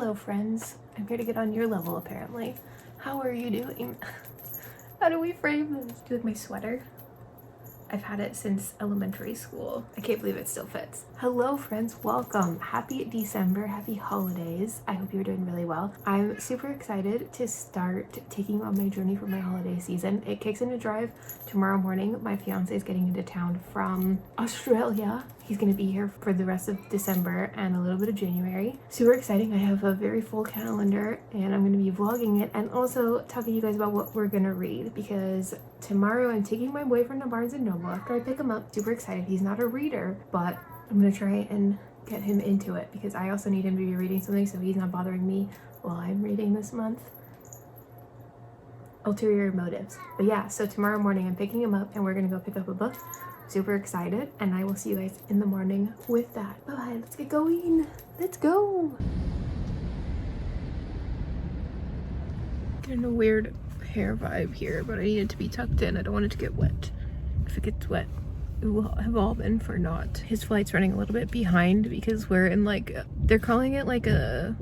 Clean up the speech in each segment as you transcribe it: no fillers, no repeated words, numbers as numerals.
Hello friends, I'm here to get on your level apparently. How are you doing? How do we frame this? Do you like my sweater? I've had it since elementary school. I can't believe it still fits. Hello friends, welcome. Happy December, happy holidays. I hope you're doing really well. I'm super excited to start taking on my journey for my holiday season. It kicks into drive tomorrow morning. My fiance is getting into town from Australia. He's gonna be here for the rest of December and a little bit of January. Super exciting. I have a very full calendar and I'm gonna be vlogging it and also talking to you guys about what we're gonna read, because tomorrow I'm taking my boyfriend to Barnes & Noble after I pick him up. Super excited. He's not a reader, but I'm gonna try and get him into it because I also need him to be reading something so he's not bothering me while I'm reading this month. Ulterior motives. But yeah, so tomorrow morning I'm picking him up and we're gonna go pick up a book. Super excited, and I will see you guys in the morning with that. Bye, let's get going. Let's go. Getting a weird hair vibe here, but I need it to be tucked in. I don't want it to get wet. If it gets wet, it will have all been for naught. His flight's running a little bit behind because we're in they're calling it like a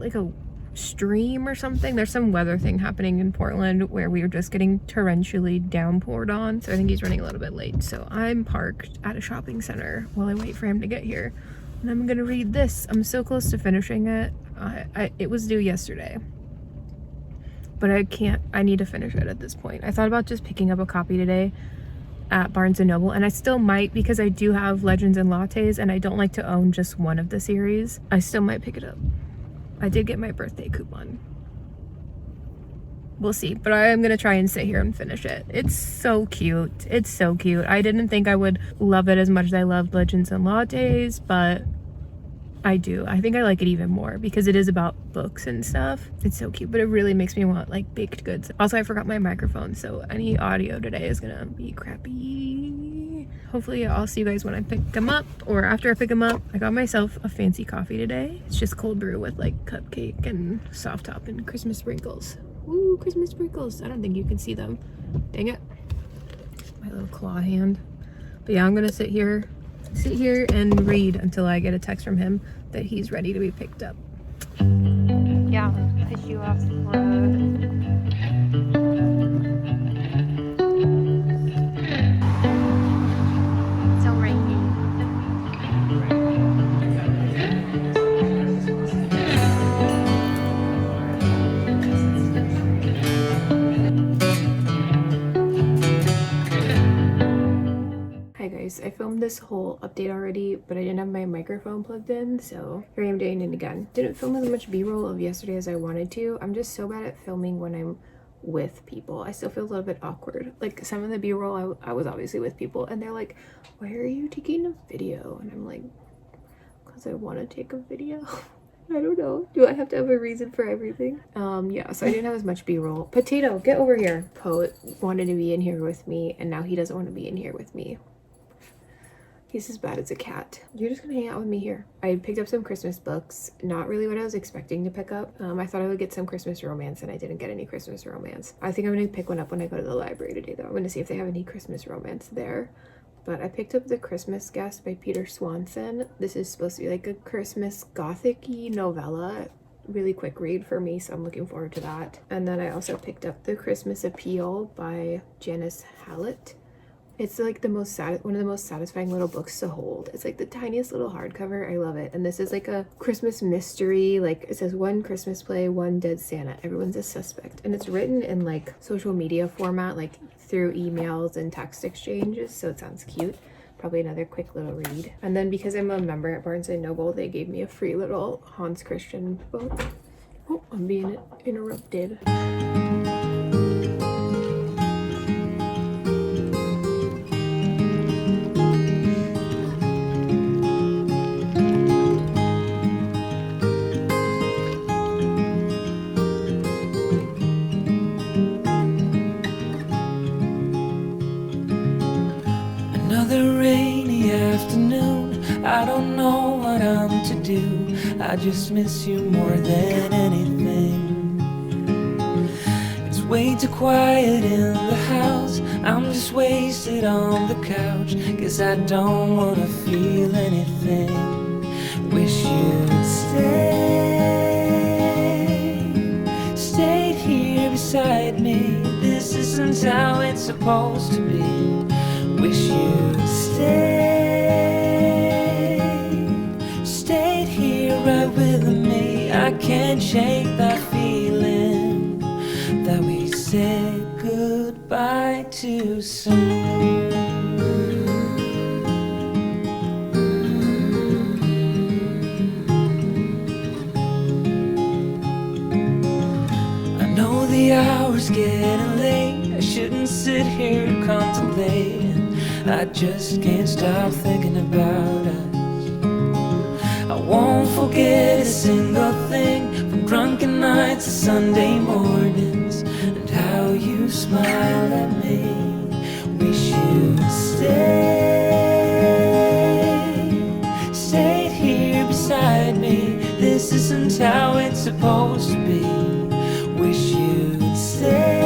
stream or something. There's some weather thing happening in Portland where we were just getting torrentially downpoured on, so I think he's running a little bit late. So I'm parked at a shopping center while I wait for him to get here, and I'm gonna read this. I'm so close to finishing it. It was due yesterday, but I need to finish it at this point. I thought about just picking up a copy today at Barnes & Noble, and I still might because I do have Legends and Lattes and I don't like to own just one of the series. I still might pick it up. I did get my birthday coupon. We'll see, but I am gonna try and sit here and finish it. It's so cute. It's so cute. I didn't think I would love it as much as I loved Legends and Lattes, but I do. I think I like it even more because it is about books and stuff. It's so cute, but it really makes me want like baked goods. Also, I forgot my microphone, so any audio today is gonna be crappy. Hopefully I'll see you guys when I pick them up or after I pick them up. I got myself a fancy coffee today. It's just cold brew with like cupcake and soft top and Christmas sprinkles. Ooh, Christmas sprinkles. I don't think you can see them. Dang it. My little claw hand. But yeah, I'm gonna sit here and read until I get a text from him that he's ready to be picked up. Yeah, pick you up so rainy. Hi guys, I filmed this whole update already, but I didn't have my microphone plugged in, so here I am doing it again. Didn't film as much b-roll of yesterday as I wanted to. I'm just so bad at filming when I'm with people. I still feel a little bit awkward. Like some of the b-roll I was obviously with people and they're like, why are you taking a video? And I'm like, because I want to take a video. I don't know. Do I have to have a reason for everything? Yeah, so I didn't have as much b-roll. Potato, get over here. Poet wanted to be in here with me and now he doesn't want to be in here with me. He's as bad as a cat. You're just gonna hang out with me here. I picked up some Christmas books. Not really what I was expecting to pick up. I thought I would get some Christmas romance and I didn't get any Christmas romance. I think I'm gonna pick one up when I go to the library today though. I'm gonna see if they have any Christmas romance there. But I picked up The Christmas Guest by Peter Swanson. This is supposed to be like a Christmas gothic-y novella. Really quick read for me, so I'm looking forward to that. And then I also picked up The Christmas Appeal by Janice Hallett. It's like one of the most satisfying little books to hold. It's like the tiniest little hardcover. I love it. And this is like a Christmas mystery. Like it says one Christmas play, one dead Santa. Everyone's a suspect. And it's written in like social media format, like through emails and text exchanges. So it sounds cute. Probably another quick little read. And then because I'm a member at Barnes & Noble, they gave me a free little Hans Christian book. Oh, I'm being interrupted. I don't know what I'm to do. I just miss you more than anything. It's way too quiet in the house. I'm just wasted on the couch. Guess I don't wanna feel anything. Wish you'd stay. supposed to be. Wish you'd stayed here right with me. I can't shake that feeling that we said goodbye too soon. I know the hour's getting late. I shouldn't sit here contemplating. I just can't stop thinking about us. I won't forget a single thing, from drunken nights to Sunday mornings, and how you smiled at me. Wish you'd stayed here beside me. This isn't how it's supposed to be. Wish you'd stayed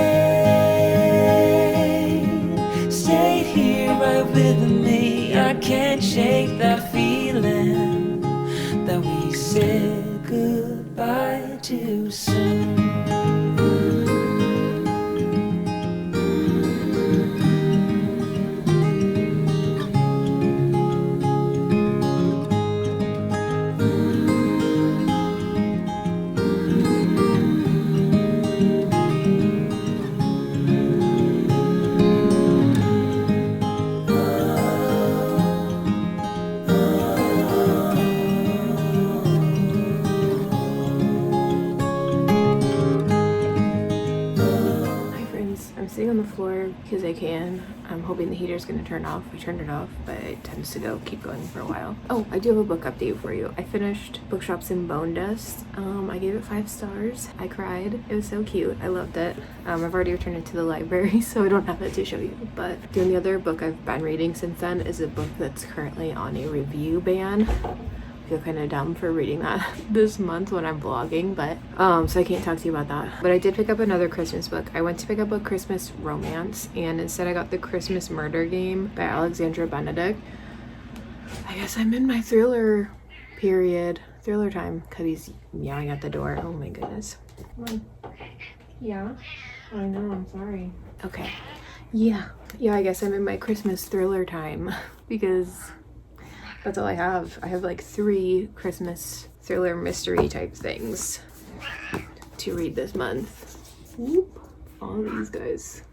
here right with me. I can't shake that feeling that we said goodbye too soon. On the floor because I can. I'm hoping the heater's going to turn off. I turned it off, but it tends to keep going for a while. Oh, I do have a book update for you. I finished Bookshops in Bonedust. I gave it 5 stars. I cried. It was so cute. I loved it. I've already returned it to the library, so I don't have it to show you. But the only other book I've been reading since then is a book that's currently on a review ban. I feel kind of dumb for reading that this month when I'm vlogging, but so I can't talk to you about that. But I did pick up another Christmas book. I went to pick up a Christmas romance, and instead I got The Christmas Murder Game by Alexandra Benedict. I guess I'm in my thriller period, thriller time. Cubby's yelling at the door. Oh my goodness. Come on. Yeah, I know, I'm sorry. Okay. Yeah, I guess I'm in my Christmas thriller time because that's all I have. I have like 3 Christmas thriller mystery type things to read this month. Whoop. All of these guys.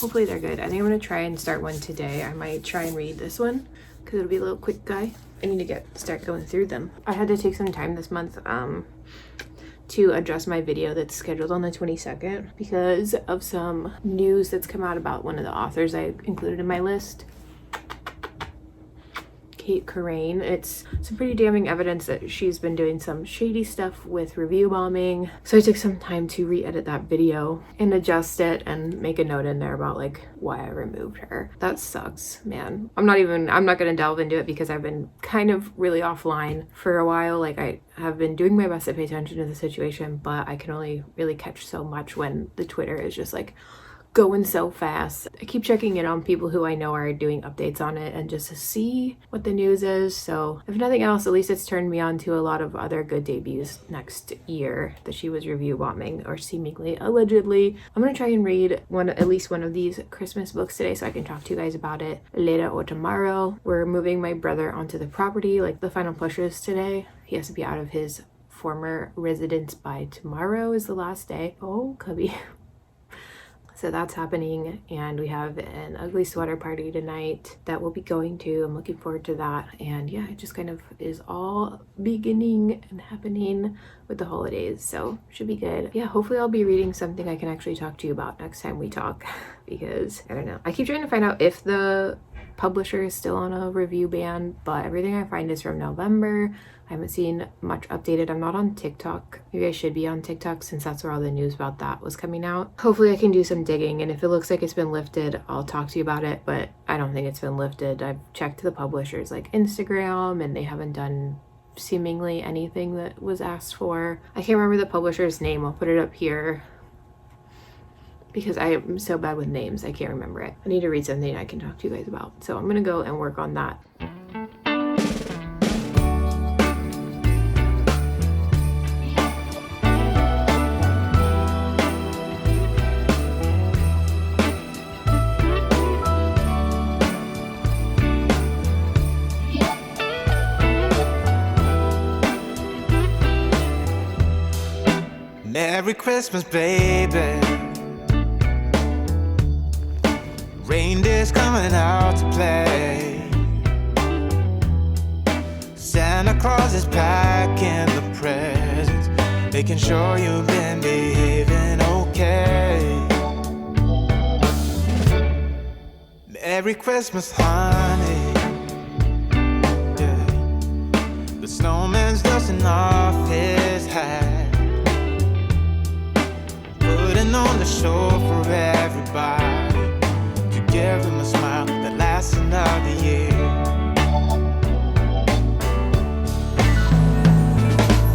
Hopefully they're good. I think I'm gonna try and start one today. I might try and read this one because it'll be a little quick guy. I need to start going through them. I had to take some time this month to adjust my video that's scheduled on the 22nd because of some news that's come out about one of the authors I included in my list. Corrain. It's some pretty damning evidence that she's been doing some shady stuff with review bombing. So I took some time to re-edit that video and adjust it and make a note in there about like why I removed her. That sucks, man. I'm not gonna delve into it because I've been kind of really offline for a while. Like I have been doing my best to pay attention to the situation, but I can only really catch so much when the Twitter is just like going so fast. I keep checking in on people who I know are doing updates on it and just to see what the news is. So if nothing else, at least it's turned me on to a lot of other good debuts next year that she was review bombing or seemingly allegedly. I'm gonna try and read at least one of these Christmas books today so I can talk to you guys about it later or tomorrow. We're moving my brother onto the property, like the final pushes today. He has to be out of his former residence by tomorrow is the last day. Oh, cubby. So that's happening, and we have an ugly sweater party tonight that we'll be going to. I'm looking forward to that. And yeah, it just kind of is all beginning and happening with the holidays, so should be good. Yeah, hopefully I'll be reading something I can actually talk to you about next time we talk because I don't know. I keep trying to find out if the publisher is still on a review ban, but everything I find is from November. I haven't seen much updated. I'm not on TikTok. Maybe I should be on TikTok since that's where all the news about that was coming out. Hopefully I can do some digging, and if it looks like it's been lifted, I'll talk to you about it, but I don't think it's been lifted. I've checked the publisher's like Instagram and they haven't done seemingly anything that was asked for. I can't remember the publisher's name. I'll put it up here because I am so bad with names. I can't remember it. I need to read something I can talk to you guys about. So I'm gonna go and work on that. Merry Christmas, baby. Reindeer's coming out to play. Santa Claus is packing the presents, making sure you've been behaving okay. Merry Christmas, honey. Yeah. The snowman's dusting off his hat, putting on the show for everybody, to give them a smile that lasts another year.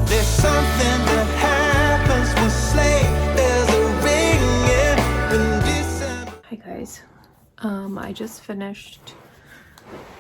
There's something that happens when sleigh bells are ringing in December. Hi guys. I just finished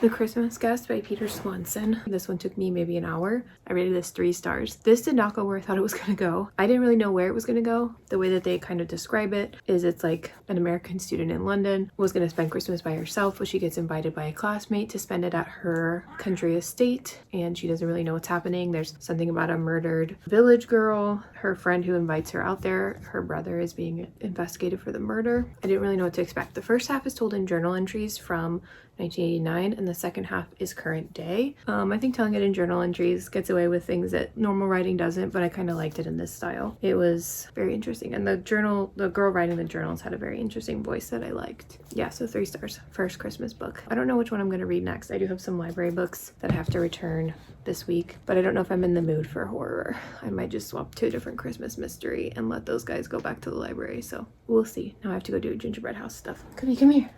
The Christmas Guest by Peter Swanson. This one took me maybe an hour. I rated this 3 stars. This did not go where I thought it was gonna go. I didn't really know where it was gonna go. The way that they kind of describe it is it's like an American student in London was gonna spend Christmas by herself, but she gets invited by a classmate to spend it at her country estate, and she doesn't really know what's happening. There's something about a murdered village girl. Her friend who invites her out there, her brother is being investigated for the murder. I didn't really know what to expect. The first half is told in journal entries from 1989, and the second half is current day. I think telling it in journal entries gets away with things that normal writing doesn't, but I kind of liked it in this style. It was very interesting, and the girl writing the journals had a very interesting voice that I liked. Yeah, so 3 stars. First Christmas book. I don't know which one I'm going to read next. I do have some library books that I have to return this week, but I don't know if I'm in the mood for horror. I might just swap to a different Christmas mystery and let those guys go back to the library, so we'll see. Now I have to go do gingerbread house stuff. Cookie, come here.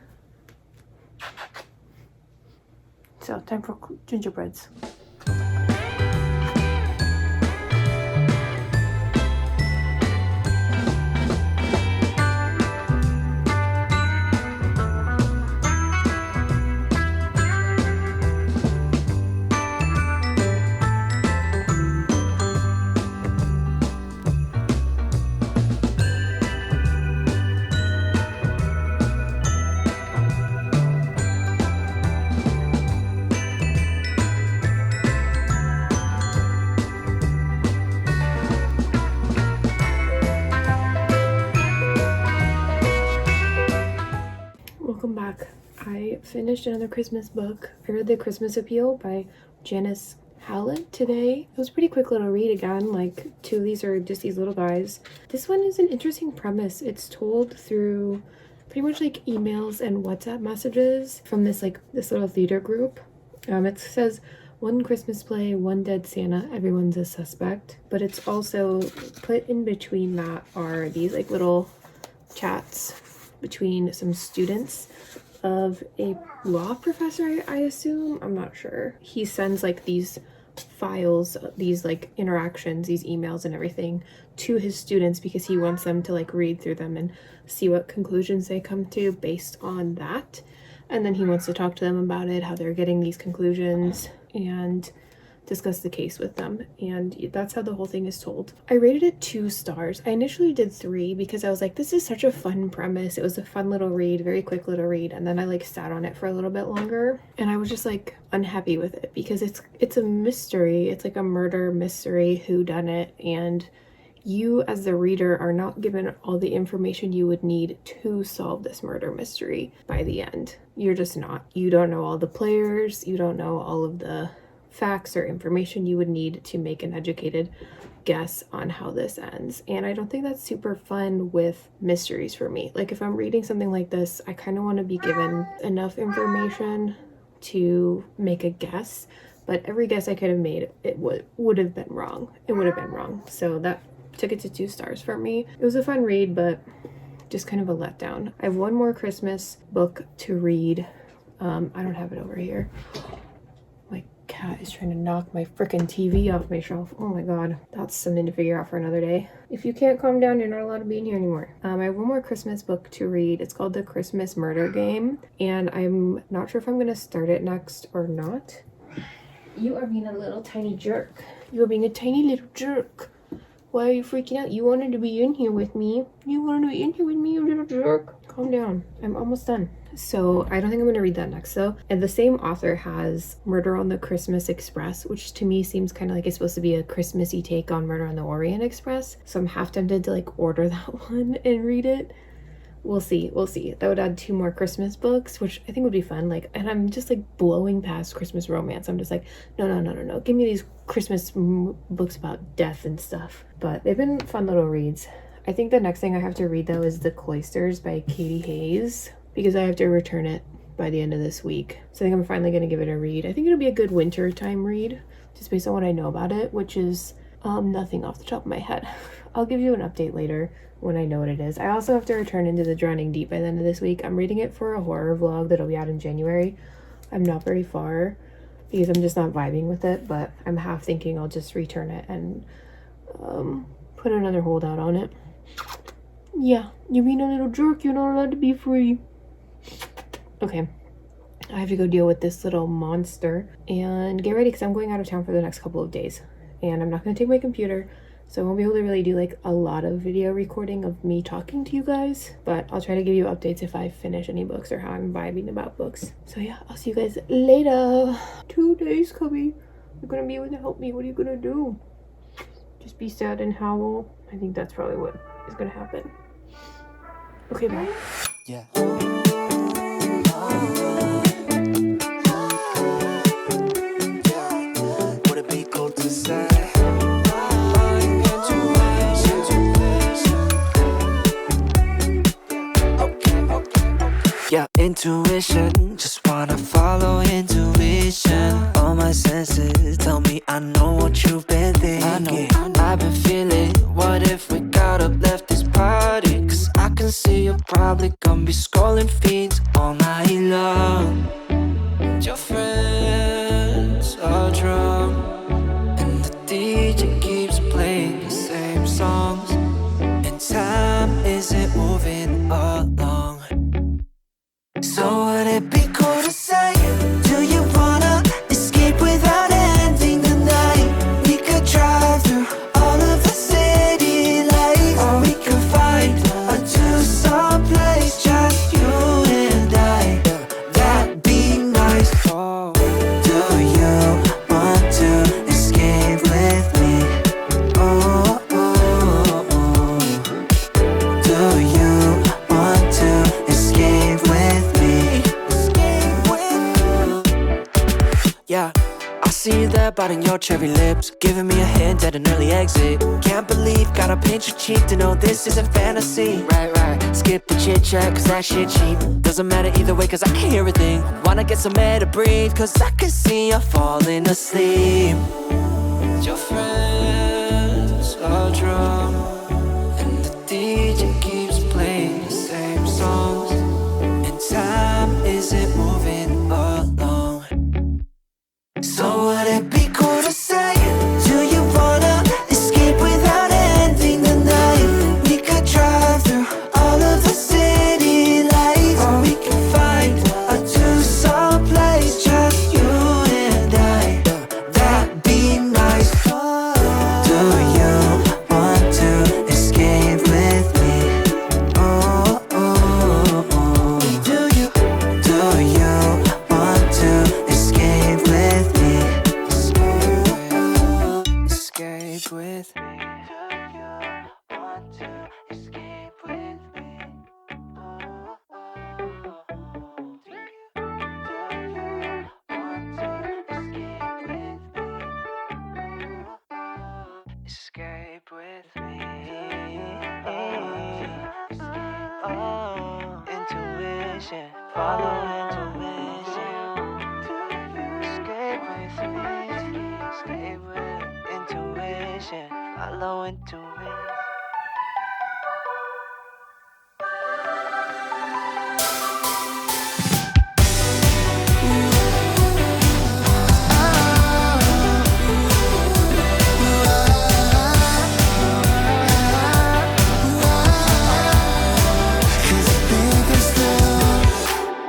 So, time for gingerbreads. Welcome back. I finished another Christmas book. I read The Christmas Appeal by Janice Hallett today. It was a pretty quick little read again. Like 2 of these are just these little guys. This one is an interesting premise. It's told through pretty much like emails and WhatsApp messages from this little theater group. It says 1 Christmas play, 1 dead Santa, everyone's a suspect. But it's also put in between that are these like little chats between some students of a law professor, I assume. I'm not sure. He sends like these files, these like interactions, these emails and everything to his students because he wants them to like read through them and see what conclusions they come to based on that. And then he wants to talk to them about it, how they're getting these conclusions, and discuss the case with them. And that's how the whole thing is told. I rated it 2 stars. I initially did 3 because I was like, this is such a fun premise. It was a fun little read, very quick little read. And then I like sat on it for a little bit longer, and I was just like unhappy with it because it's a mystery. It's like a murder mystery, whodunit, and you as the reader are not given all the information you would need to solve this murder mystery by the end. You're just not. You don't know all the players. You don't know all of the facts or information you would need to make an educated guess on how this ends. And I don't think that's super fun with mysteries for me. Like if I'm reading something like this, I kind of want to be given enough information to make a guess, but every guess I could have made, it would have been wrong. It would have been wrong. So that took it to 2 stars for me. It was a fun read, but just kind of a letdown. I have 1 more Christmas book to read. I don't have it over here. Cat is trying to knock my freaking TV off my shelf. Oh my god. That's something to figure out for another day. If you can't calm down, you're not allowed to be in here anymore. I have 1 more Christmas book to read. It's called The Christmas Murder Game, and I'm not sure if I'm going to start it next or not. You are being a little tiny jerk. You are being a tiny little jerk. Why are you freaking out? You wanted to be in here with me. You little jerk. Calm down. I'm almost done. So I don't think I'm going to read that next though. And the same author has Murder on the Christmas Express, which to me seems kind of like it's supposed to be a Christmassy take on Murder on the Orient Express. So I'm half tempted to like order that one and read it. We'll see. That would add 2 more Christmas books, which I think would be fun. Like, and I'm just like blowing past Christmas romance. I'm just like, no. Give me these Christmas books about death and stuff. But they've been fun little reads. I think the next thing I have to read though is The Cloisters by Katy Hayes, because I have to return it by the end of this week. So I think I'm finally going to give it a read. I think it'll be a good winter time read, just based on what I know about it, which is nothing off the top of my head. I'll give you an update later when I know what it is. I also have to return Into the Drowning Deep by the end of this week. I'm reading it for a horror vlog that'll be out in January. I'm not very far because I'm just not vibing with it, but I'm half thinking I'll just return it and put another holdout on it. Yeah, you're being a little jerk. You're not allowed to be free. Okay, I have to go deal with this little monster and get ready because I'm going out of town for the next couple of days. And I'm not going to take my computer, so I won't be able to really do like a lot of video recording of me talking to you guys, but I'll try to give you updates if I finish any books or how I'm vibing about books. So yeah, I'll see you guys later. 2 days, Cubby. You're going to be able to help me. What are you going to do? Just be sad and howl? I think that's probably what is going to happen. Okay, bye. Yeah. Would it be cool to say? Yeah, intuition, just wanna follow intuition. All my senses tell me I know what you've been thinking. I've been feeling, what if we got up, left this party? Cause I can see you're probably gonna be scrolling feeds all night long. And your friends are drunk, and the DJ keeps playing the same songs, and time isn't moving along. So would it be cool to say, do you wanna escape without ending the night? We could drive through all of the city lights, or we could find a two-song place, just you and I. That'd be nice. Oh. Do you want to escape with me? Oh, oh, oh. Do you want to escape with me? Yeah, I see you there biting your cherry lips, giving me a hint at an early exit. Can't believe, gotta pinch your cheek to know this isn't fantasy. Right, skip the chit chat cause that shit cheap. Doesn't matter either way cause I can hear a thing. Wanna get some air to breathe cause I can see you falling asleep. Your friends are drunk, and the DJ keeps playing the same songs, and time isn't moving along. So would it be cool to say, do you wanna escape without ending the night? We could drive through all of the city lights, or we could find a two-song place, just you and I. That'd be nice. Do you want to escape with me? Oh, oh, oh. Do you want to escape with me? Escape with me. Do you want to escape with me? Oh, oh, oh. Do you want to escape with me? Escape with me. Oh, intuition, follow intuition. Escape with me. Escape with intuition, follow intuition.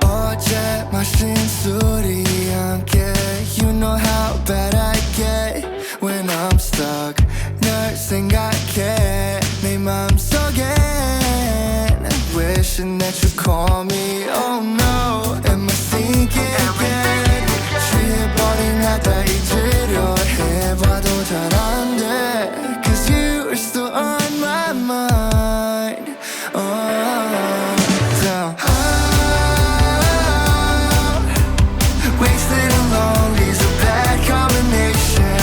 어제 마신 술이 안 깨. You know how bad I get when I'm stuck. 널 생각해 that you call me. Oh no, am I thinking again? 취해버린 나다 잊으려 해봐도 잘 안 돼. Cause you are still on my mind. Down. Wasted and lonely is a bad combination.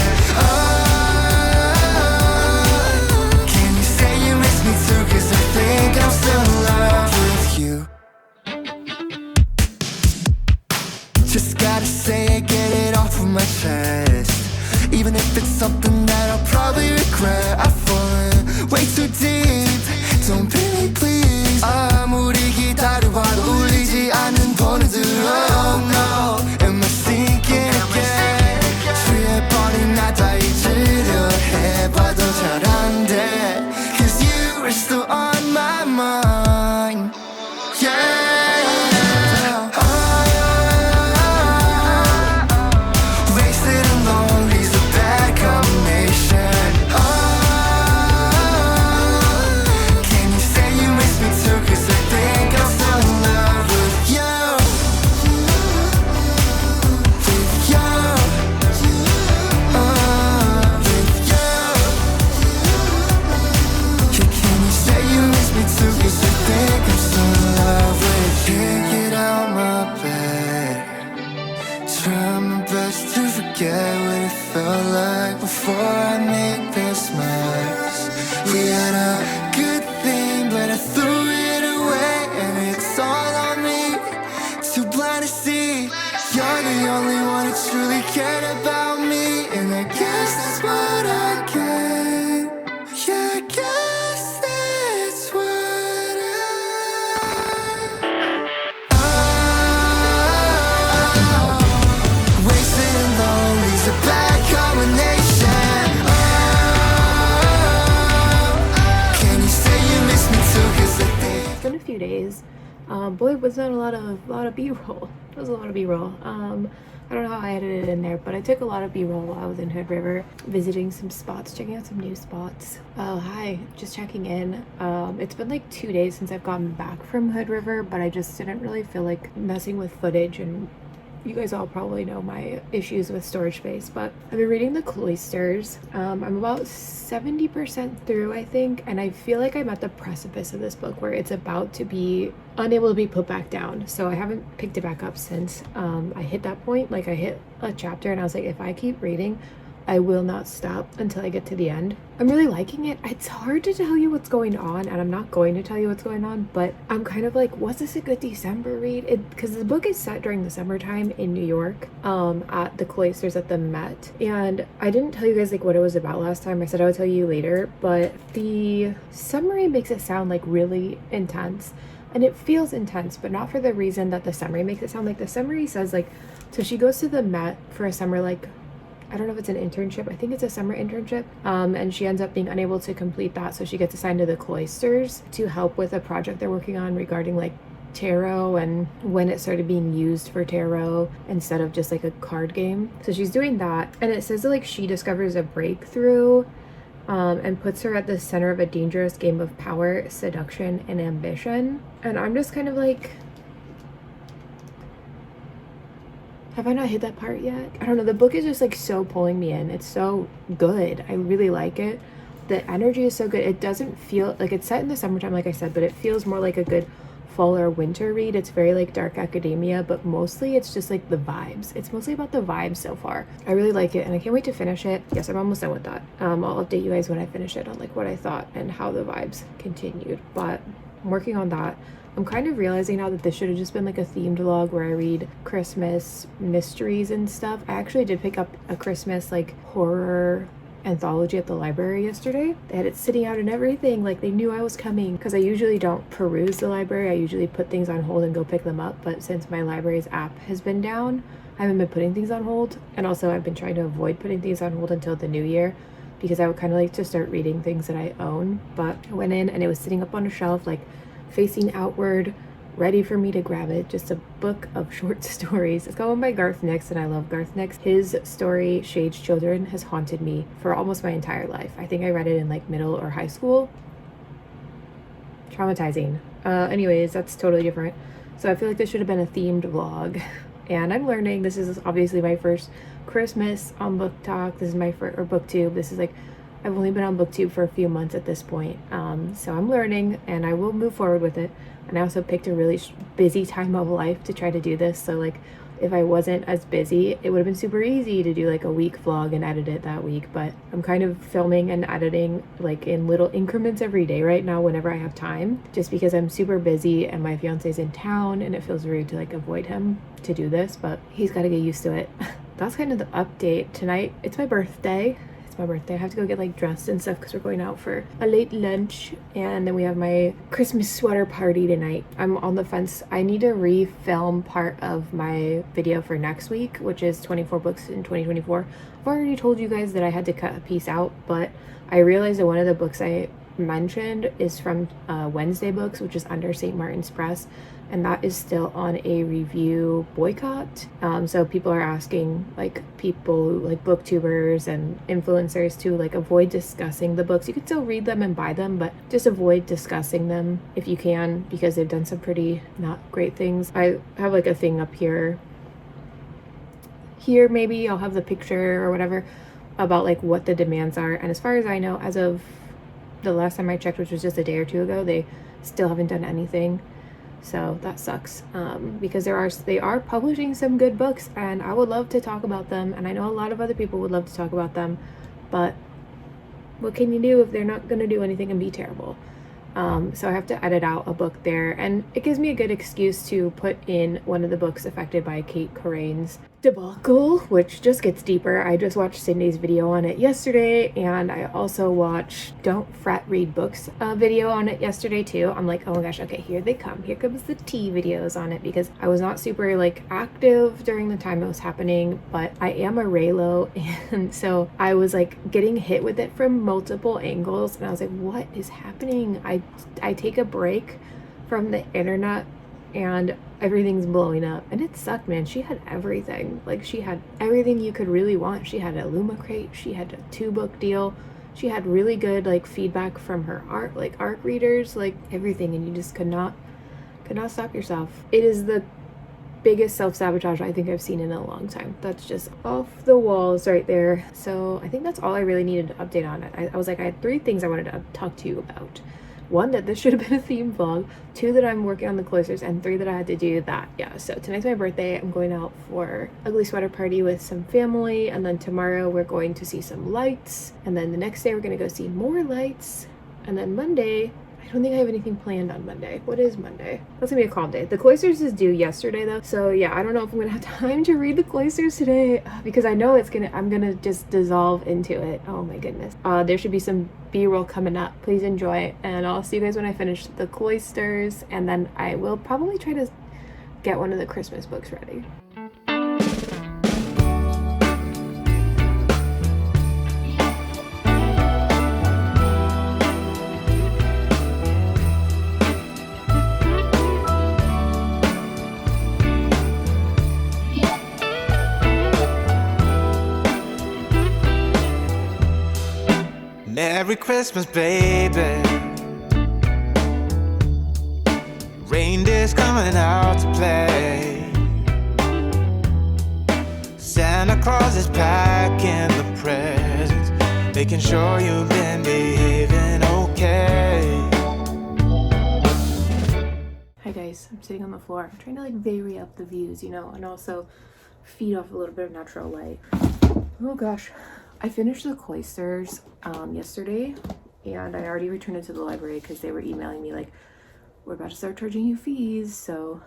Can you say you miss me too? Cause I think I'm still in love with you. Just gotta say it, get it off of my chest. Even if it's something that I'll probably regret. I've fallen way too deep. Don't pay me please. 아무리 기다려봐도 울리지 않는 번호들. Oh no, am I thinking again? 취해버린 나다 잊으려 해봐도 잘 안 돼. Cause you are still on my mind. Yeah. Wasted and lonely is a bad combination. Can you say you miss me too? Cause I think I'm still in love with you. With you. With you. Can you say you miss me too? Cause I think I'm still in love with you. Get out my bed. Try my best to forget what it felt like before I made this mess. We had a good thing, but I threw it away, and it's all on me. Too blind to see you're the only one who truly cared about me, and I guess that's what I get. Yeah, I guess that's what wasted and lonely is a bad combination. Can you say you miss me too? Cause I think It's been a few days. Boy, was that a lot of B-roll. It was a lot of B-roll. I don't know how I edited it in there, but I took a lot of B-roll while I was in Hood River, visiting some spots, checking out some new spots. Oh, hi, just checking in. It's been like 2 days since I've gotten back from Hood River, but I just didn't really feel like messing with footage, and you guys all probably know my issues with storage space, but I've been reading the Cloisters. I'm about 70% through, I think, and I feel like I'm at the precipice of this book where it's about to be unable to be put back down. So I haven't picked it back up since I hit that point. Like, I hit a chapter and I was like, if I keep reading, I will not stop until I get to the end. I'm really liking it. It's hard to tell you what's going on, and I'm not going to tell you what's going on, but I'm kind of like, was this a good December read? Because the book is set during the summertime in New York, at the Cloisters at the Met, and I didn't tell you guys like what it was about last time. I said I would tell you later, but the summary makes it sound like really intense, and it feels intense, but not for the reason that the summary makes it sound like. The summary says like, so she goes to the Met for a summer, like, I don't know if it's an internship. I think it's a summer internship. And she ends up being unable to complete that. So she gets assigned to the Cloisters to help with a project they're working on regarding like tarot and when it started being used for tarot instead of just like a card game. So she's doing that. And it says that like she discovers a breakthrough and puts her at the center of a dangerous game of power, seduction, and ambition. And I'm just kind of like, have I not hit that part yet? I don't know. The book is just like so pulling me in. It's so good. I really like it. The energy is so good. It doesn't feel like it's set in the summertime, like I said, but it feels more like a good fall or winter read. It's very like dark academia, but mostly it's just like the vibes. It's mostly about the vibes so far. I really like it, and I can't wait to finish it. Yes, I'm almost done with that. I'll update you guys when I finish it on like what I thought and how the vibes continued, but I'm working on that. I'm kind of realizing now that this should have just been like a themed log where I read Christmas mysteries and stuff. I actually did pick up a Christmas like horror anthology at the library yesterday. They had it sitting out and everything, like they knew I was coming, because I usually don't peruse the library. I usually put things on hold and go pick them up, but since my library's app has been down, I haven't been putting things on hold. And also I've been trying to avoid putting things on hold until the new year, because I would kind of like to start reading things that I own. But I went in and it was sitting up on a shelf, like facing outward, ready for me to grab it. Just a book of short stories. It's going by Garth Nix, and I love Garth Nix. His story, Shade's Children, has haunted me for almost my entire life. I think I read it in like middle or high school. traumatizing. Anyways, that's totally different. So I feel like this should have been a themed vlog. And I'm learning. This is obviously my first Christmas on Book Talk. This is my first, or BookTube. This is like, I've only been on BookTube for a few months at this point. So I'm learning and I will move forward with it. And I also picked a really busy time of life to try to do this. So like, if I wasn't as busy, it would have been super easy to do like a week vlog and edit it that week. But I'm kind of filming and editing like in little increments every day right now whenever I have time, just because I'm super busy and my fiance's in town and it feels rude to like avoid him to do this, but he's got to get used to it. That's kind of the update. Tonight, it's my birthday. It's my birthday. I have to go get like dressed and stuff because we're going out for a late lunch, and then we have my Christmas sweater party tonight. I'm on the fence. I need to refilm part of my video for next week, which is 24 books in 2024. I've already told you guys that I had to cut a piece out, but I realized that one of the books I mentioned is from Wednesday Books, which is under St. Martin's Press, and that is still on a review boycott. So people are asking like people like booktubers and influencers to like avoid discussing the books. You can still read them and buy them, but just avoid discussing them if you can, because they've done some pretty not great things. I have like a thing up here maybe I'll have the picture or whatever about like what the demands are, and as far as I know, as of the last time I checked, which was just a day or two ago, they still haven't done anything. So that sucks, because they are publishing some good books and I would love to talk about them, and I know a lot of other people would love to talk about them, but what can you do if they're not going to do anything and be terrible? So I have to edit out a book there, and it gives me a good excuse to put in one of the books affected by Cait Corrain's debacle, which just gets deeper. I just watched Cindy's video on it yesterday, and I also watched Don't Fret Read Books video on it yesterday too. I'm like, oh my gosh, okay, here they come. Here comes the tea videos on it, because I was not super like active during the time it was happening, but I am a Reylo, and so I was like getting hit with it from multiple angles, and I was like, what is happening? I take a break from the internet and everything's blowing up, and it sucked, man. She had everything. Like, she had everything you could really want. She had a Crate, she had a 2-book deal, she had really good like feedback from her art readers, like everything, and you just could not stop yourself. It is the biggest self-sabotage I think I've seen in a long time. That's just off the walls right there. So I think that's all I really needed to update on it. I was like, I had 3 things I wanted to talk to you about. 1, that this should have been a theme vlog. 2, that I'm working on the Cloisters, and 3, that I had to do that. Yeah, so tonight's my birthday. I'm going out for ugly sweater party with some family, and then tomorrow we're going to see some lights, and then the next day we're going to go see more lights, and then Monday, I don't think I have anything planned on Monday. What is Monday? That's gonna be a calm day. The Cloisters is due yesterday though, so yeah, I don't know if I'm gonna have time to read the Cloisters today, because I know I'm gonna just dissolve into it. Oh my goodness. There should be some B-roll coming up. Please enjoy, and I'll see you guys when I finish the Cloisters, and then I will probably try to get one of the Christmas books ready. Merry Christmas, baby. Reindeer's coming out to play. Santa Claus is packing the presents, making sure you've been behaving okay. Hi guys, I'm sitting on the floor. I'm trying to like vary up the views, you know, and also feed off a little bit of natural light. Oh gosh. I finished the Cloisters yesterday, and I already returned it to the library because they were emailing me like, we're about to start charging you fees. So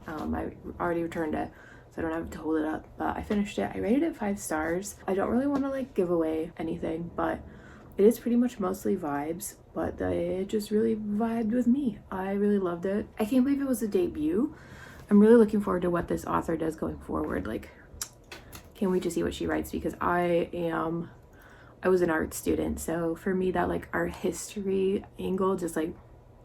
I already returned it, so I don't have to hold it up, but I finished it. I rated it 5 stars. I don't really want to like give away anything, but it is pretty much mostly vibes, but it just really vibed with me. I really loved it. I can't believe it was a debut. I'm really looking forward to what this author does going forward. Like, can't wait to see what she writes, because I was an art student, so for me that like art history angle just like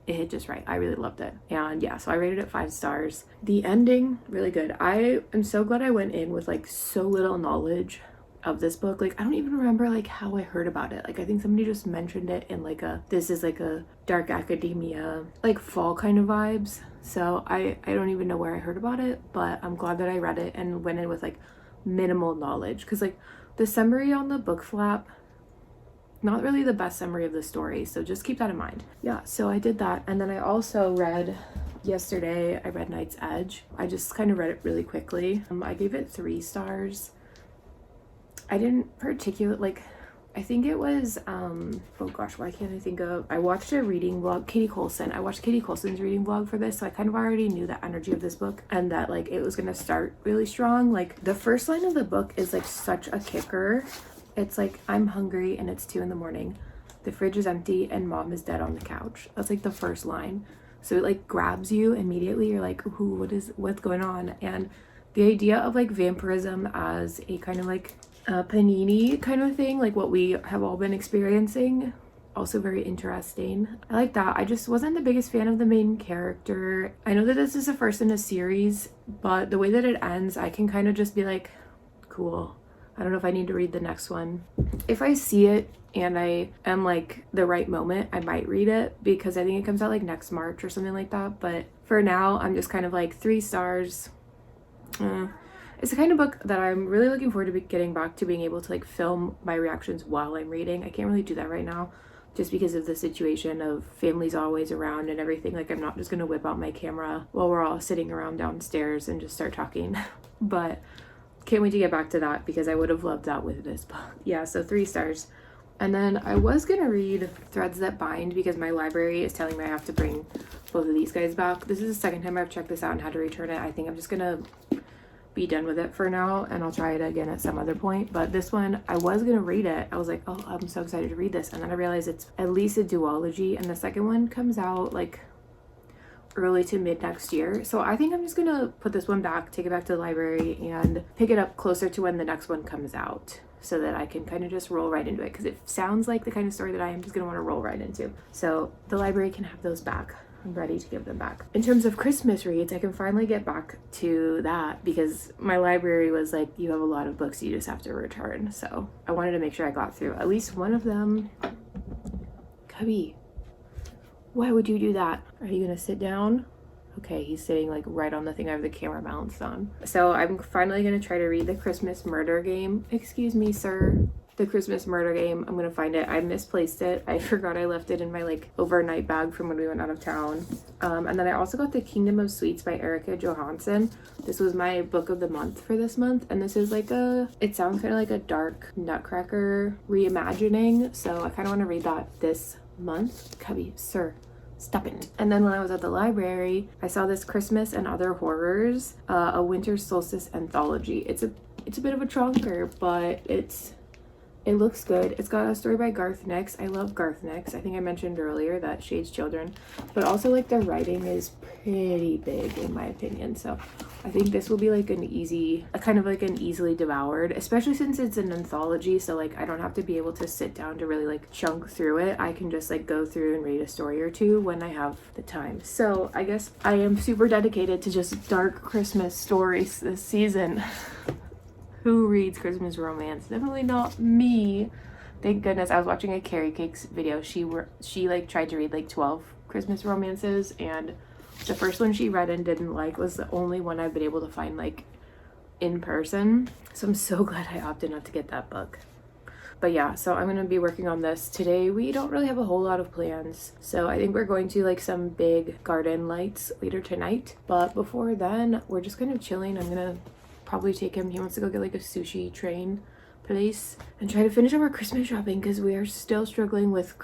it hit just right. I really loved it, and yeah, so I rated it 5 stars. The ending, really good. I am so glad I went in with like so little knowledge of this book. Like I don't even remember like how I heard about it. Like I think somebody just mentioned it in like this is like a dark academia like fall kind of vibes. So I don't even know where I heard about it, but I'm glad that I read it and went in with like minimal knowledge, because like the summary on the book flap, not really the best summary of the story, so just keep that in mind. Yeah, so I did that, and then I also read yesterday, I read Night's Edge. I just kind of read it really quickly. I gave it 3 stars. I didn't particularly like, I think it was oh gosh, why can't I think of, I watched a reading vlog, Katy Colson. I watched Katy Colson's reading vlog for this, so I kind of already knew the energy of this book and that like it was gonna start really strong. Like the first line of the book is like such a kicker. It's like, I'm hungry and it's 2 a.m. The fridge is empty and mom is dead on the couch. That's like the first line. So it like grabs you immediately. You're like, ooh, what's going on? And the idea of like vampirism as a kind of like panini kind of thing, like what we have all been experiencing, also very interesting. I like that. I just wasn't the biggest fan of the main character. I know that this is the first in a series, but the way that it ends, I can kind of just be like, cool. I don't know if I need to read the next one. If I see it and I am like the right moment, I might read it, because I think it comes out like next March or something like that. But for now, I'm just kind of like 3 stars. It's the kind of book that I'm really looking forward to getting back to being able to like film my reactions while I'm reading. I can't really do that right now just because of the situation of family's always around and everything. Like I'm not just gonna whip out my camera while we're all sitting around downstairs and just start talking. But can't wait to get back to that, because I would have loved that with this book. Yeah, so 3 stars. And then I was gonna read Threads That Bind, because my library is telling me I have to bring both of these guys back. This is the 2nd time I've checked this out and had to return it. I think I'm just gonna be done with it for now, and I'll try it again at some other point. But this one, I was gonna read it. I was like, oh, I'm so excited to read this. And then I realized it's at least a duology, and the second one comes out like early to mid next year. So I think I'm just gonna put this one back, take it back to the library, and pick it up closer to when the next one comes out, so that I can kind of just roll right into it, because it sounds like the kind of story that I am just gonna want to roll right into. So the library can have those back. I'm ready to give them back. In terms of Christmas reads, I can finally get back to that, because my library was like, you have a lot of books you just have to return. So I wanted to make sure I got through at least one of them. Cubby, why would you do that? Are you gonna sit down? Okay, he's sitting like right on the thing I have the camera balanced on. So I'm finally gonna try to read The Christmas Murder Game. Excuse me, sir. The Christmas Murder Game. I'm gonna find it. I misplaced it. I forgot I left it in my like overnight bag from when we went out of town. And then I also got The Kingdom of Sweets by Erika Johansen. This was my book of the month for this month, and this is like it sounds kind of like a dark Nutcracker reimagining, so I kind of want to read that this month. Cubby, sir, stop it. And then when I was at the library, I saw this Christmas and Other Horrors, a Winter Solstice anthology. It's a bit of a trunker, but it looks good. It's got a story by Garth Nix. I love Garth Nix. I think I mentioned earlier that Shade's Children, but also like the writing is pretty big in my opinion. So I think this will be like an easily devoured, especially since it's an anthology. So like I don't have to be able to sit down to really like chunk through it. I can just like go through and read a story or two when I have the time. So I guess I am super dedicated to just dark Christmas stories this season. Who reads Christmas romance? Definitely not me. Thank goodness. I was watching a Carrie Cakes video. She like tried to read like 12 Christmas romances, and the first one she read and didn't like was the only one I've been able to find like in person. So I'm so glad I opted not to get that book. But yeah, so I'm gonna be working on this today. We don't really have a whole lot of plans, so I think we're going to like some big garden lights later tonight. But before then, we're just kind of chilling. I'm gonna probably take him. He wants to go get like a sushi train place and try to finish up our Christmas shopping, because we are still struggling with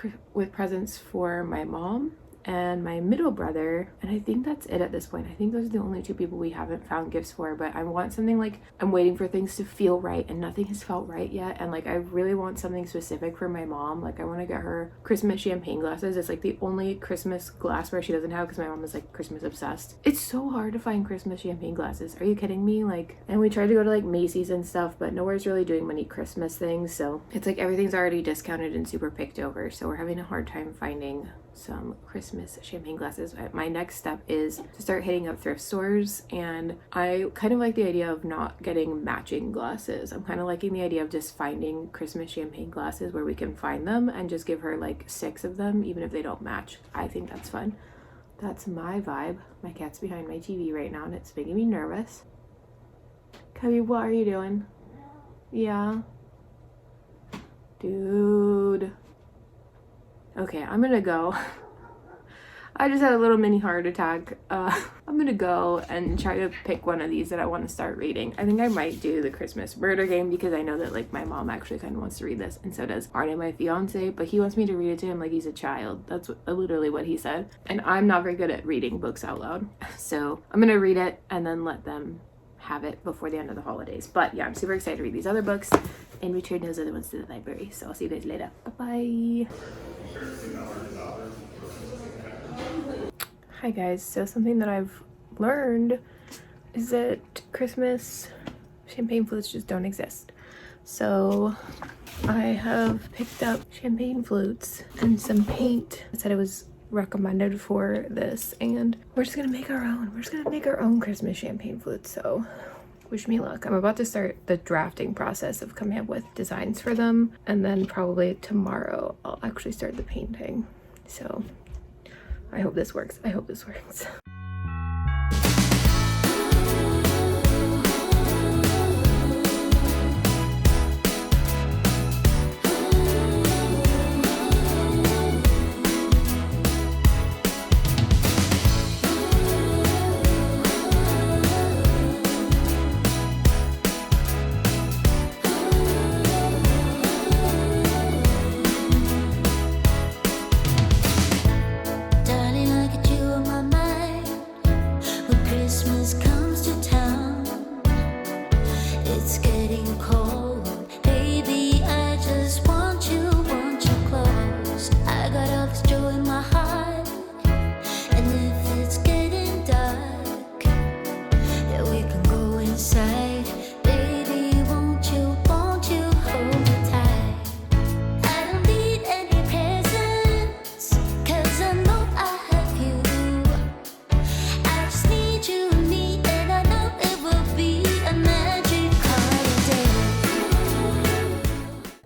presents for my mom and my middle brother, and I think that's it at this point. I think those are the only 2 people we haven't found gifts for, but I want something like, I'm waiting for things to feel right, and nothing has felt right yet. And like I really want something specific for my mom. Like I want to get her Christmas champagne glasses. It's like the only Christmas glassware she doesn't have, because my mom is like Christmas obsessed. It's so hard to find Christmas champagne glasses. Are you kidding me? Like, and we tried to go to like Macy's and stuff, but nowhere's really doing many Christmas things, so it's like everything's already discounted and super picked over, so we're having a hard time finding some Christmas champagne glasses. My next step is to start hitting up thrift stores, and I kind of like the idea of not getting matching glasses. I'm kind of liking the idea of just finding Christmas champagne glasses where we can find them and just give her like 6 of them, even if they don't match. I think that's fun. That's my vibe. My cat's behind my TV right now and it's making me nervous. Cubby, what are you doing? Yeah. Dude. Okay, I'm gonna go. I just had a little mini heart attack. I'm gonna go and try to pick one of these that I want to start reading. I think I might do the Christmas murder game because I know that like my mom actually kind of wants to read this, and so does Arne, my fiance, but he wants me to read it to him like he's a child. That's literally what he said. And I'm not very good at reading books out loud. So I'm gonna read it and then let them have it before the end of the holidays. But yeah, I'm super excited to read these other books and return those other ones to the library. So I'll see you guys later. Bye-bye. Hi guys, so something that I've learned is that Christmas champagne flutes just don't exist. So I have picked up champagne flutes and some paint. I said it was recommended for this, and we're just gonna make our own. We're just gonna make our own Christmas champagne flutes, so wish me luck. I'm about to start the drafting process of coming up with designs for them, and then probably tomorrow I'll actually start the painting. So I hope this works. I hope this works.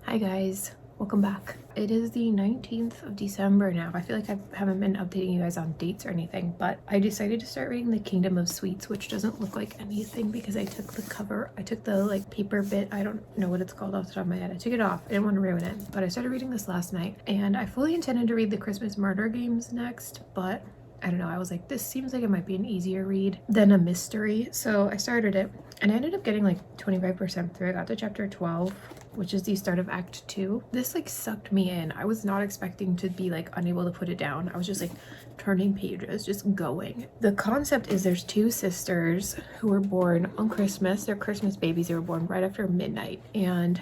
Hi guys, welcome back. It is the 19th of December now. I feel like I haven't been updating you guys on dates or anything, but I decided to start reading The Kingdom of Sweets, which doesn't look like anything because I took the cover, I took the like paper bit, I don't know what it's called off the top of my head. I took it off, I didn't want to ruin it, but I started reading this last night, and I fully intended to read the Christmas Murder Games next, but I don't know, I was like, this seems like it might be an easier read than a mystery. So I started it and I ended up getting like 25% through. I got to chapter 12, which is the start of Act 2. This like sucked me in. I was not expecting to be like unable to put it down. I was just like turning pages, just going. The concept is there's 2 sisters who were born on Christmas. They're Christmas babies. They were born right after midnight. And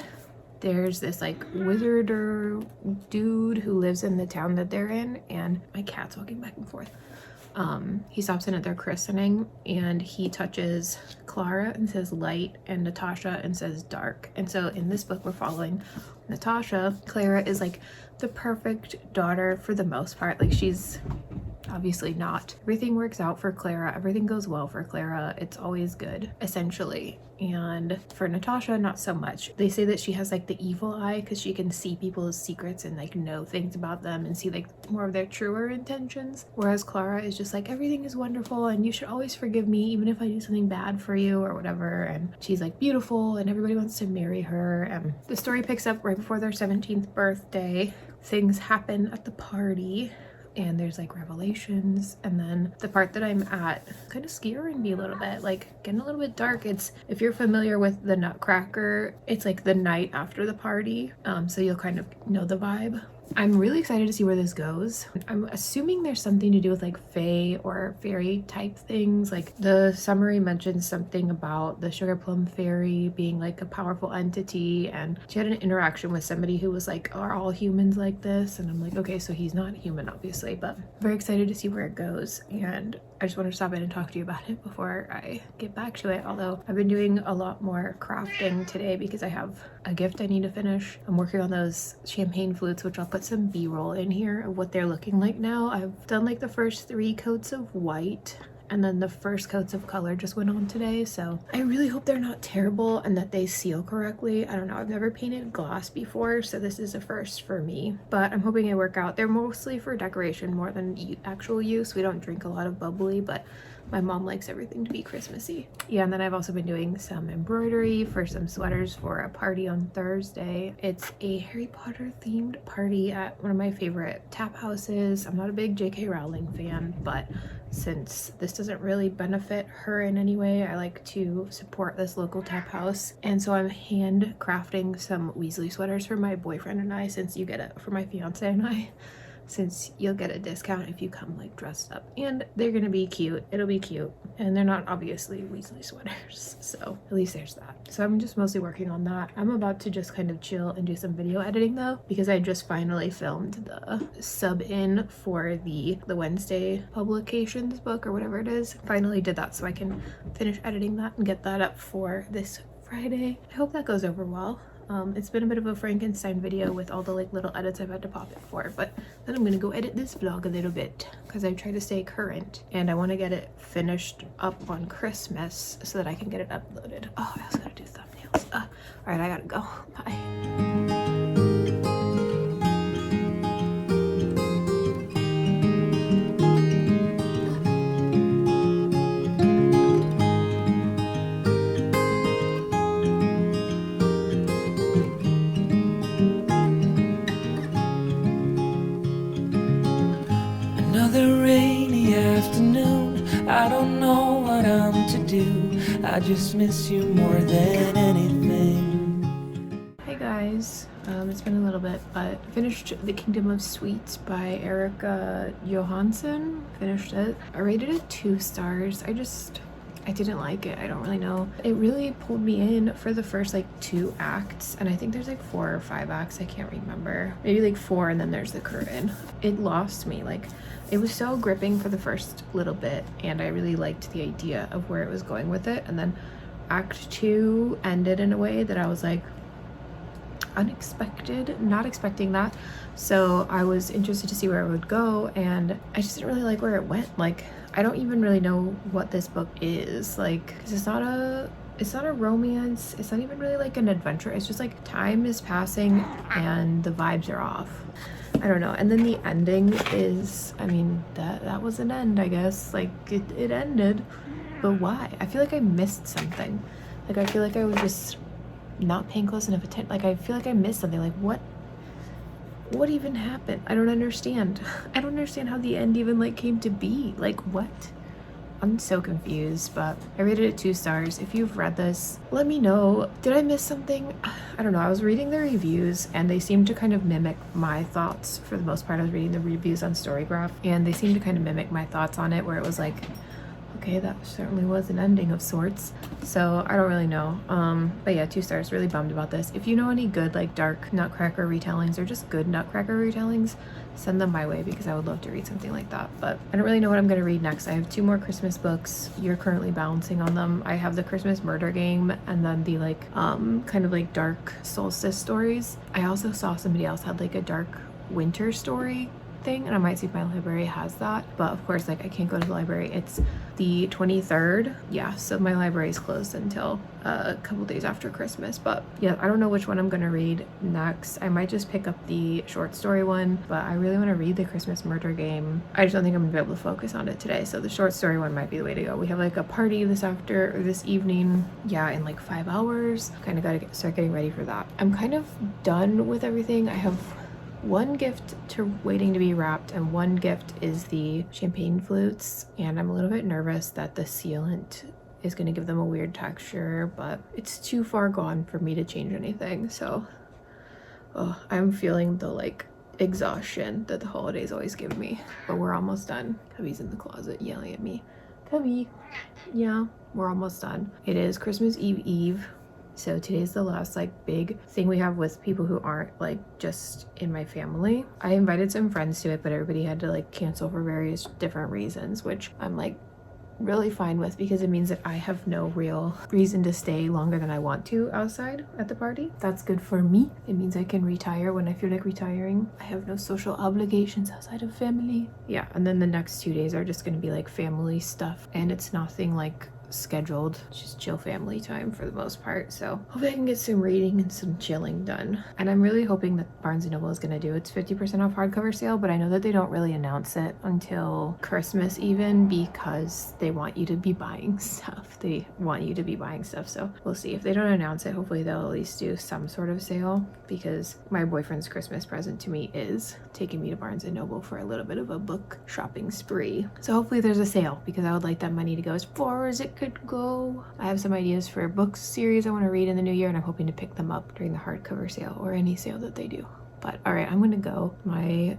there's this like wizard or dude who lives in the town that they're in, and my cat's walking back and forth. He stops in at their christening and he touches Clara and says light, and Natasha and says dark. And so in this book we're following Natasha. Clara is like the perfect daughter for the most part. Like, she's obviously not. Everything works out for Clara. Everything goes well for Clara. It's always good, essentially. And for Natasha, not so much. They say that she has like the evil eye because she can see people's secrets and like know things about them and see like more of their truer intentions. Whereas Clara is just like, everything is wonderful and you should always forgive me even if I do something bad for you or whatever. And she's like beautiful and everybody wants to marry her. And the story picks up right before their 17th birthday. Things happen at the party and there's like revelations, and then the part that I'm at kind of scaring me a little bit, like getting a little bit dark. It's, if you're familiar with the Nutcracker, it's like the night after the party, so you'll kind of know the vibe. I'm really excited to see where this goes. I'm assuming there's something to do with like fae or fairy type things. Like the summary mentions something about the Sugar Plum Fairy being like a powerful entity, and she had an interaction with somebody who was like, are all humans like this? And I'm like, okay, so he's not human obviously, but very excited to see where it goes. And I just wanted to stop in and talk to you about it before I get back to it. Although I've been doing a lot more crafting today because I have a gift I need to finish. I'm working on those champagne flutes, which I'll put some b-roll in here of what they're looking like now. I've done like the first 3 coats of white, and then the first coats of color just went on today, so I really hope they're not terrible and that they seal correctly. I don't know, I've never painted glass before, so this is a first for me, but I'm hoping they work out. They're mostly for decoration more than actual use. We don't drink a lot of bubbly, but my mom likes everything to be Christmassy. Yeah, and then I've also been doing some embroidery for some sweaters for a party on Thursday. It's a Harry Potter themed party at one of my favorite tap houses. I'm not a big J.K. Rowling fan, but since this doesn't really benefit her in any way, I like to support this local tap house. And so I'm handcrafting some Weasley sweaters for my boyfriend and I, since you get it for my fiance and I, since you'll get a discount if you come like dressed up, and they're gonna be cute. It'll be cute, and they're not obviously Weasley sweaters, so at least there's that. So I'm just mostly working on that. I'm about to just kind of chill and do some video editing though, because I just finally filmed the sub-in for the Wednesday publications book or whatever it is. Finally did that, so I can finish editing that and get that up for this Friday. I hope that goes over well. It's been a bit of a Frankenstein video with all the like little edits I've had to pop it for, but then I'm gonna go edit this vlog a little bit because I try to stay current and I want to get it finished up on Christmas so that I can get it uploaded. Oh, I also gotta do thumbnails. All right, I gotta go. Bye. I don't know what I'm to do. I just miss you more than anything. Hey guys, it's been a little bit, but I finished The Kingdom of Sweets by Erika Johansen. Finished it. I rated it 2 stars. I didn't like it. I don't really know. It really pulled me in for the first like 2 acts, and I think there's like 4 or 5 acts. I can't remember. Maybe like 4, and then there's the curtain. It lost me. Like, it was so gripping for the first little bit, and I really liked the idea of where it was going with it. And then Act 2 ended in a way that I was like, unexpected, not expecting that. So I was interested to see where it would go, and I just didn't really like where it went. Like, I don't even really know what this book is, like, 'cause it's not a romance, it's not even really like an adventure. It's just like time is passing and the vibes are off. I don't know. And then the ending is, I mean, that was an end, I guess. Like, it ended, but why? I feel like I missed something. Like, I feel like I was just not paying close enough attention. Like, I feel like I missed something. Like, what even happened? I don't understand. I don't understand how the end even like came to be. Like, what? I'm so confused, but I rated it 2 stars. If you've read this, let me know. Did I miss something? I don't know. I was reading the reviews and they seemed to kind of mimic my thoughts for the most part. I was reading the reviews on Storygraph and they seemed to kind of mimic my thoughts on it, where it was like, okay, that certainly was an ending of sorts. So I don't really know. But yeah, 2 stars. Really bummed about this. If you know any good like dark Nutcracker retellings or just good Nutcracker retellings, send them my way because I would love to read something like that. But I don't really know what I'm gonna read next. I have 2 more Christmas books. You're currently balancing on them. I have the Christmas Murder Game and then the like kind of like dark Solstice stories. I also saw somebody else had like a dark winter story thing, and I might see if my library has that, but of course, like, I can't go to the library. It's the 23rd. Yeah, so my library is closed until a couple days after Christmas. But yeah, I don't know which one I'm gonna read next. I might just pick up the short story one, but I really want to read the Christmas Murder Game. I just don't think I'm gonna be able to focus on it today, so the short story one might be the way to go. We have like a party this evening, yeah, in like 5 hours. Kind of gotta start getting ready for that. I'm kind of done with everything. I have 1 gift waiting to be wrapped, and 1 gift is the champagne flutes, and I'm a little bit nervous that the sealant is going to give them a weird texture, but it's too far gone for me to change anything. So I'm feeling the like exhaustion that the holidays always give me, but we're almost done. Cubby's in the closet yelling at me. Cubby, yeah, we're almost done. It is Christmas Eve. So today's the last like big thing we have with people who aren't like just in my family. I invited some friends to it, but everybody had to like cancel for various different reasons, which I'm like, really fine with because it means that I have no real reason to stay longer than I want to outside at the party. That's good for me. It means I can retire when I feel like retiring. I have no social obligations outside of family. Yeah, and then the next 2 days are just gonna be like family stuff, and it's nothing like scheduled, just chill family time for the most part. So hopefully I can get some reading and some chilling done. And I'm really hoping that Barnes & Noble is gonna do its 50% off hardcover sale, but I know that they don't really announce it until Christmas even because they want you to be buying stuff. So we'll see. If they don't announce it, hopefully they'll at least do some sort of sale, because my boyfriend's Christmas present to me is taking me to Barnes & Noble for a little bit of a book shopping spree. So hopefully there's a sale, because I would like that money to go as far as it could go. I have some ideas for a book series I want to read in the new year, and I'm hoping to pick them up during the hardcover sale or any sale that they do. But all right, I'm gonna go. My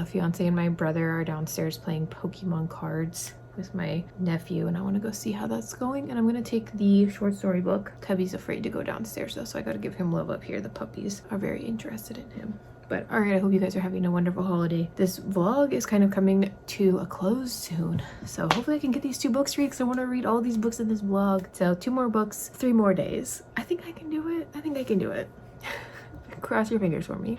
fiance and my brother are downstairs playing Pokemon cards with my nephew, and I want to go see how that's going. And I'm gonna take the short story book. Cubby's afraid to go downstairs though, so I gotta give him love up here. The puppies are very interested in him. But all right, I hope you guys are having a wonderful holiday. This vlog is kind of coming to a close soon, so hopefully I can get these 2 books read, because I want to read all these books in this vlog. So 2 more books, 3 more days. I think I can do it. Cross your fingers for me.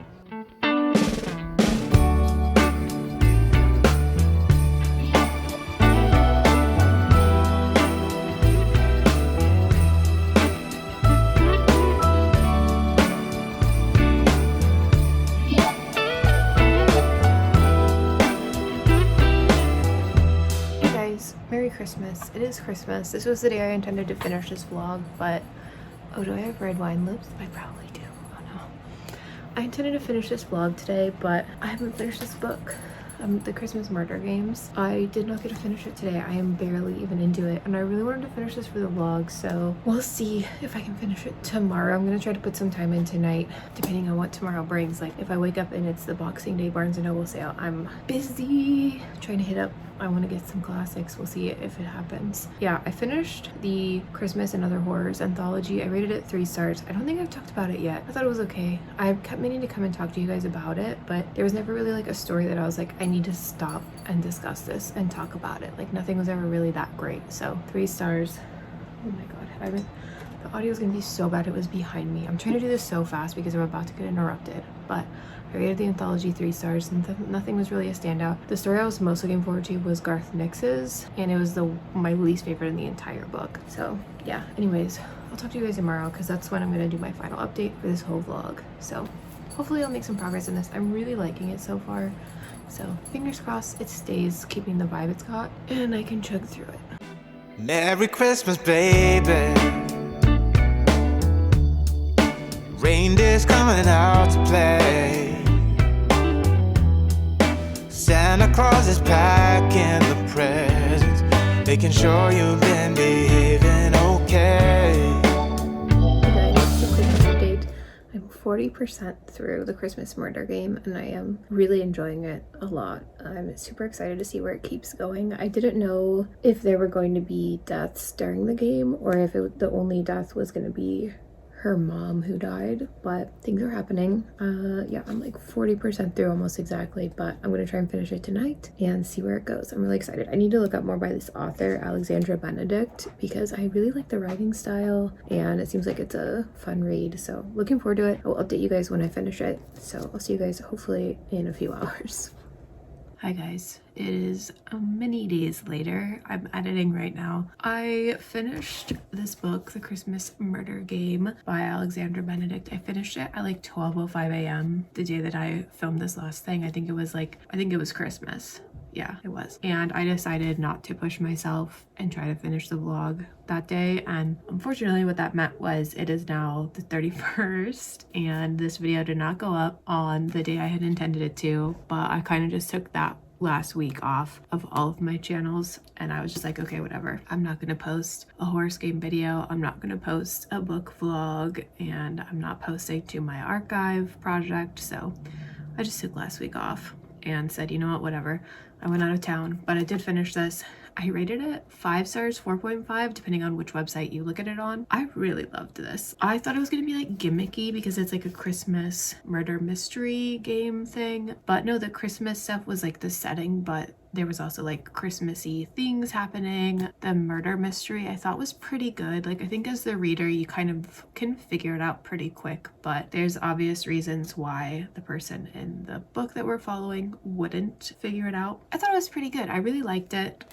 Merry Christmas. It is Christmas. This was the day I intended to finish this vlog, but oh, do I have red wine lips? I probably do. Oh no. I intended to finish this vlog today, but I haven't finished this book. The Christmas Murder Games. I did not get to finish it today. I am barely even into it, and I really wanted to finish this for the vlog, so we'll see if I can finish it tomorrow. I'm gonna try to put some time in tonight, depending on what tomorrow brings. Like if I wake up and it's the Boxing Day Barnes & Noble sale, I'm busy trying to hit up. I want to get some classics. We'll see if it happens. Yeah, I finished the Christmas and Other Horrors anthology. I rated it 3 stars. I don't think I've talked about it yet. I thought it was okay. I kept meaning to come and talk to you guys about it, but there was never really like a story that I was like, I need to stop and discuss this and talk about it. Like nothing was ever really that great. So 3 stars. Oh my god, the audio is gonna be so bad. It was behind me. I'm trying to do this so fast because I'm about to get interrupted, but I rated the anthology 3 stars, and nothing was really a standout. The story I was most looking forward to was Garth Nix's, and it was my least favorite in the entire book. So yeah, anyways, I'll talk to you guys tomorrow, because that's when I'm gonna do my final update for this whole vlog. So hopefully I'll make some progress in this. I'm really liking it so far, so fingers crossed it stays keeping the vibe it's got and I can chug through it. Merry Christmas, baby. Reindeer's coming out to play. Santa Claus is packing the presents, making sure you've been behaving okay. Hey guys, just a quick update. I'm 40% through the Christmas Murder Game, and I am really enjoying it a lot. I'm super excited to see where it keeps going. I didn't know if there were going to be deaths during the game, or if the only death was going to be her mom who died, but things are happening. Yeah, I'm like 40% through almost exactly, but I'm gonna try and finish it tonight and see where it goes. I'm really excited. I need to look up more by this author, Alexandra Benedict, because I really like the writing style and it seems like it's a fun read. So looking forward to it. I will update you guys when I finish it. So I'll see you guys hopefully in a few hours. Hi guys, it is many days later. I'm editing right now. I finished this book, The Christmas Murder Game by Alexandra Benedict. I finished it at like 12:05 a.m. the day that I filmed this last thing. I think it was Christmas. Yeah, it was. And I decided not to push myself and try to finish the vlog that day. And unfortunately what that meant was it is now the 31st and this video did not go up on the day I had intended it to, but I kind of just took that last week off of all of my channels and I was just like, okay, whatever. I'm not gonna post a horse game video. I'm not gonna post a book vlog, and I'm not posting to my archive project. So I just took last week off and said, you know what, whatever. I went out of town, but I did finish this. I rated it 5 stars, 4.5, depending on which website you look at it on. I really loved this. I thought it was gonna be like gimmicky because it's like a Christmas murder mystery game thing, but no, the Christmas stuff was like the setting, but There was also like Christmassy things happening. The murder mystery I thought was pretty good. Like I think as the reader you kind of can figure it out pretty quick, but there's obvious reasons why the person in the book that we're following wouldn't figure it out. I thought it was pretty good. I really liked it.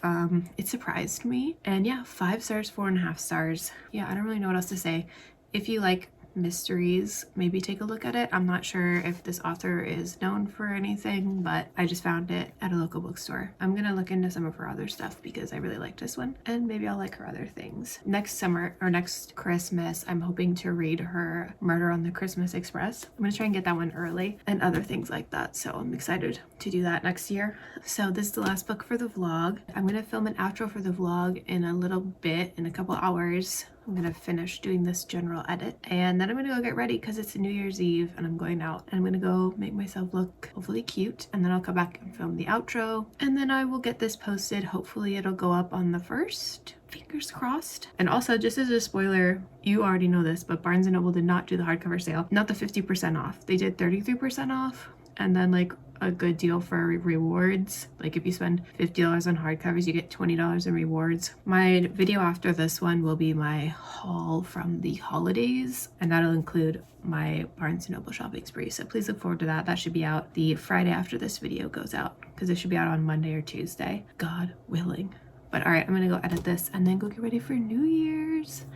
It surprised me. And yeah, 5 stars, 4.5 stars. Yeah, I don't really know what else to say. If you like mysteries, maybe take a look at it. I'm not sure if this author is known for anything, but I just found it at a local bookstore. I'm gonna look into some of her other stuff because I really liked this one, and maybe I'll like her other things. Next summer or next Christmas, I'm hoping to read her Murder on the Christmas Express. I'm gonna try and get that one early and other things like that, so I'm excited to do that next year. So this is the last book for the vlog. I'm gonna film an outro for the vlog in a little bit, in a couple hours. I'm gonna finish doing this general edit, and then I'm gonna go get ready because it's New Year's Eve and I'm going out, and I'm gonna go make myself look hopefully cute, and then I'll come back and film the outro, and then I will get this posted. Hopefully it'll go up on the 1st. Fingers crossed. And also, just as a spoiler, you already know this, but Barnes & Noble did not do the hardcover sale. Not the 50% off. They did 33% off, and then like a good deal for rewards. Like if you spend $50 on hardcovers, you get $20 in rewards. My video after this one will be my haul from the holidays, and that'll include my Barnes & Noble shopping spree. So please look forward to that. That should be out the Friday after this video goes out, because it should be out on Monday or Tuesday, God willing. But all right, I'm gonna go edit this and then go get ready for New Year's.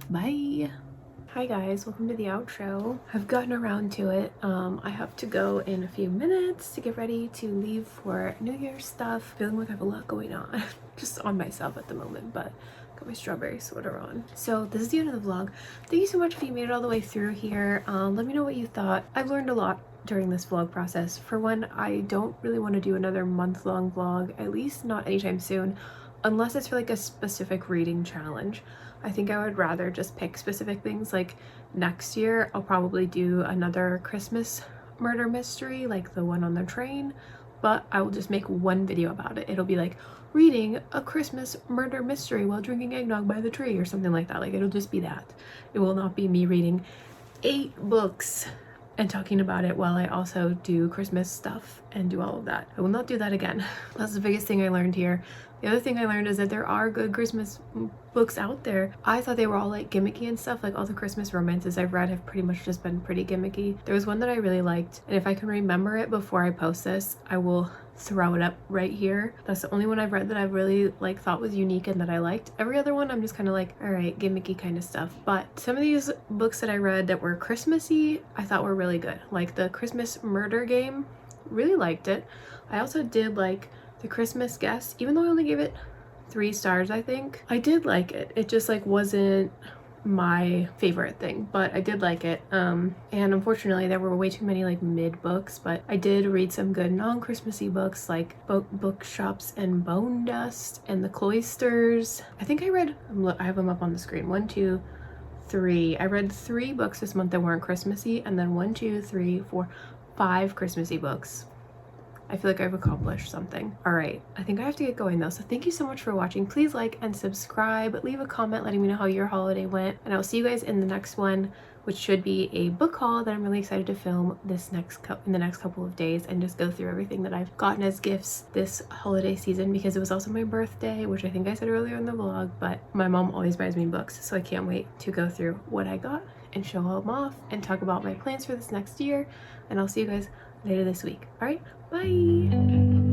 Bye. Hi guys, welcome to the outro. I've gotten around to it. I have to go in a few minutes to get ready to leave for New Year's stuff. Feeling like I have a lot going on, just on myself at the moment, but got my strawberry sweater on. So this is the end of the vlog. Thank you so much if you made it all the way through here. Let me know what you thought. I've learned a lot during this vlog process. For one, I don't really want to do another month-long vlog, at least not anytime soon, unless it's for like a specific reading challenge. I think I would rather just pick specific things. Like next year I'll probably do another Christmas murder mystery like the one on the train, but I will just make one video about it. It'll be like reading a Christmas murder mystery while drinking eggnog by the tree or something like that. Like it'll just be that. It will not be me reading 8 books and talking about it while I also do Christmas stuff and do all of that. I will not do that again. That's the biggest thing I learned here. The other thing I learned is that there are good Christmas books out there. I thought they were all like gimmicky and stuff. Like all the Christmas romances I've read have pretty much just been pretty gimmicky. There was one that I really liked, and if I can remember it before I post this, I will throw it up right here. That's the only one I've read that I really like thought was unique and that I liked. Every other one I'm just kind of like, all right, gimmicky kind of stuff. But some of these books that I read that were Christmassy I thought were really good. Like the Christmas Murder Game, really liked it. I also did like the Christmas Guest, even though I only gave it 3 stars, I think. I did like it. It just like wasn't my favorite thing, but I did like it. And unfortunately there were way too many like mid books, but I did read some good non-Christmassy books like Bookshops and Bonedust and the Cloisters. I think I read, I have them up on the screen, 1, 2, 3. I read 3 books this month that weren't Christmassy, and then 1, 2, 3, 4, 5 Christmassy books. I feel like I've accomplished something. All right, I think I have to get going though. So thank you so much for watching. Please like and subscribe. Leave a comment letting me know how your holiday went. And I'll see you guys in the next one, which should be a book haul that I'm really excited to film this in the next couple of days, and just go through everything that I've gotten as gifts this holiday season, because it was also my birthday, which I think I said earlier in the vlog, but my mom always buys me books. So I can't wait to go through what I got and show them off and talk about my plans for this next year. And I'll see you guys later this week. All right, bye.